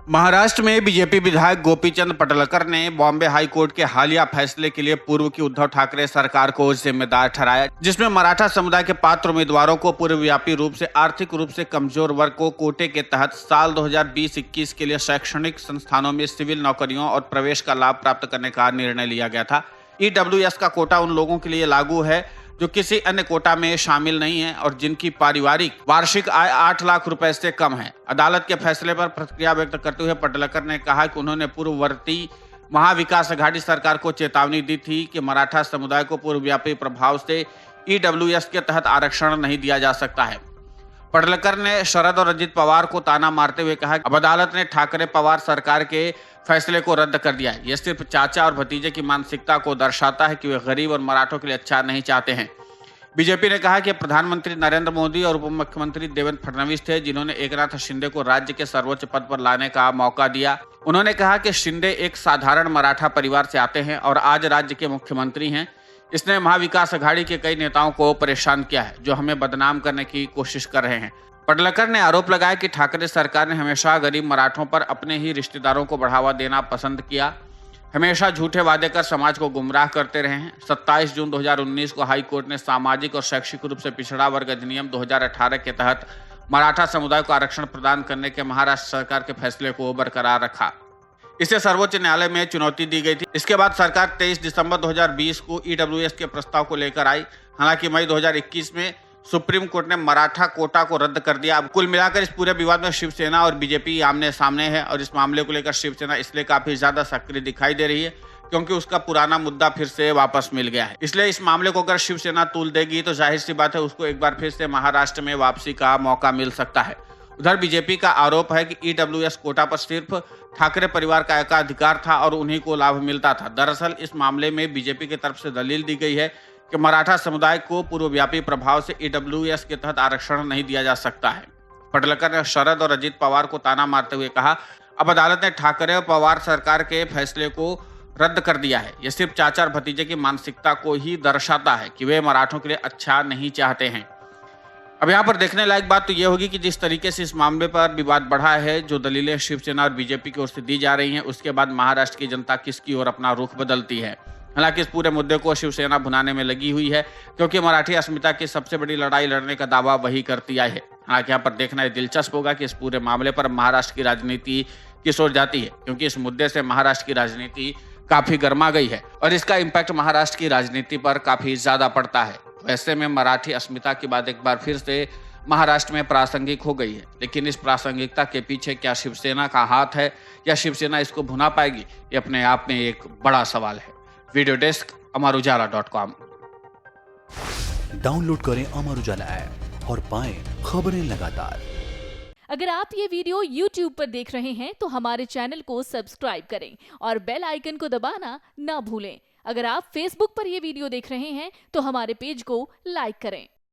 महाराष्ट्र में बीजेपी विधायक गोपीचंद पटलकर ने बॉम्बे हाई कोर्ट के हालिया फैसले के लिए पूर्व की उद्धव ठाकरे सरकार को जिम्मेदार ठहराया, जिसमें मराठा समुदाय के पात्र उम्मीदवारों को पूर्वव्यापी रूप से आर्थिक रूप से कमजोर वर्ग को कोटे के तहत साल 2020-21 के लिए शैक्षणिक संस्थानों में सिविल नौकरियों और प्रवेश का लाभ प्राप्त करने का निर्णय लिया गया था। ईडब्ल्यूएस का कोटा उन लोगों के लिए लागू है जो किसी अन्य कोटा में शामिल नहीं है और जिनकी पारिवारिक वार्षिक आय 8 लाख रुपए से कम है। अदालत के फैसले पर प्रतिक्रिया व्यक्त करते हुए पटलकर ने कहा कि उन्होंने पूर्ववर्ती महाविकास अघाड़ी सरकार को चेतावनी दी थी कि मराठा समुदाय को पूर्वव्यापी प्रभाव से ईडब्ल्यूएस के तहत आरक्षण नहीं दिया जा सकता है। पटलकर ने शरद और अजित पवार को ताना मारते हुए कहा, अब अदालत ने ठाकरे पवार सरकार के फैसले को रद्द कर दिया है। यह सिर्फ चाचा और भतीजे की मानसिकता को दर्शाता है कि वे गरीब और मराठों के लिए अच्छा नहीं चाहते हैं। बीजेपी ने कहा कि प्रधानमंत्री नरेंद्र मोदी और उप मुख्यमंत्री देवेंद्र फडणवीस थे जिन्होंने एकनाथ शिंदे को राज्य के सर्वोच्च पद पर लाने का मौका दिया। उन्होंने कहा कि शिंदे एक साधारण मराठा परिवार से आते हैं और आज राज्य के मुख्यमंत्री हैं। इसने महाविकास अघाड़ी के कई नेताओं को परेशान किया है जो हमें बदनाम करने की कोशिश कर रहे हैं। पटलकर ने आरोप लगाया कि ठाकरे सरकार ने हमेशा गरीब मराठों पर अपने ही रिश्तेदारों को बढ़ावा देना पसंद किया, हमेशा झूठे वादे कर समाज को गुमराह करते रहे हैं। 27 जून 2019 को हाई कोर्ट ने सामाजिक और शैक्षिक रूप से पिछड़ा वर्ग अधिनियम 2018 के तहत मराठा समुदाय को आरक्षण प्रदान करने के महाराष्ट्र सरकार के फैसले को बरकरार रखा। इसे सर्वोच्च न्यायालय में चुनौती दी गई थी। इसके बाद सरकार 23 दिसंबर 2020 को ईडब्ल्यूएस के प्रस्ताव को लेकर आई। हालांकि मई 2021 में सुप्रीम कोर्ट ने मराठा कोटा को रद्द कर दिया। अब कुल मिलाकर इस पूरे विवाद में शिवसेना और बीजेपी आमने सामने है और इस मामले को लेकर शिवसेना इसलिए काफी ज्यादा सक्रिय दिखाई दे रही है क्योंकि उसका पुराना मुद्दा फिर से वापस मिल गया है। इसलिए इस मामले को अगर शिवसेना तूल देगी तो जाहिर सी बात है उसको एक बार फिर से महाराष्ट्र में वापसी का मौका मिल सकता है। उधर बीजेपी का आरोप है कि ईडब्ल्यूएस कोटा पर सिर्फ ठाकरे परिवार का एकाधिकार था और उन्हीं को लाभ मिलता था। दरअसल इस मामले में बीजेपी की तरफ से दलील दी गई है कि मराठा समुदाय को पूर्वव्यापी प्रभाव से ईडब्ल्यूएस के तहत आरक्षण नहीं दिया जा सकता है। पटलकर ने शरद और अजित पवार को ताना मारते हुए कहा, अब अदालत ने ठाकरे और पवार सरकार के फैसले को रद्द कर दिया है। यह सिर्फ चाचा और भतीजे की मानसिकता को ही दर्शाता है कि वे मराठों के लिए अच्छा नहीं चाहते हैं। अब यहाँ पर देखने लायक बात तो यह होगी कि जिस तरीके से इस मामले पर विवाद बढ़ा है, जो दलीलें शिवसेना और बीजेपी की ओर से दी जा रही हैं, उसके बाद महाराष्ट्र की जनता किसकी ओर अपना रुख बदलती है। हालांकि इस पूरे मुद्दे को शिवसेना भुनाने में लगी हुई है क्योंकि मराठी अस्मिता की सबसे बड़ी लड़ाई लड़ने का दावा वही करती आई है। हालांकि यहाँ पर देखना ये दिलचस्प होगा कि इस पूरे मामले पर महाराष्ट्र की राजनीति किस ओर जाती है, क्योंकि इस मुद्दे से महाराष्ट्र की राजनीति काफी गर्मा गई है और इसका इम्पैक्ट महाराष्ट्र की राजनीति पर काफी ज्यादा पड़ता है। वैसे में मराठी अस्मिता की बात एक बार फिर से महाराष्ट्र में प्रासंगिक हो गई है, लेकिन इस प्रासंगिकता के पीछे क्या शिवसेना का हाथ है या शिवसेना इसको भुना पाएगी, ये अपने आप में एक बड़ा सवाल है। Video desk अमरउजाला.com। डाउनलोड करें अमर उजाला ऐप और पाएं खबरें लगातार। अगर आप ये वीडियो YouTube पर देख रहे हैं तो हमारे चैनल को सब्सक्राइब करें और बेल आइकन को दबाना ना भूलें। अगर आप Facebook पर ये वीडियो देख रहे हैं तो हमारे पेज को लाइक करें।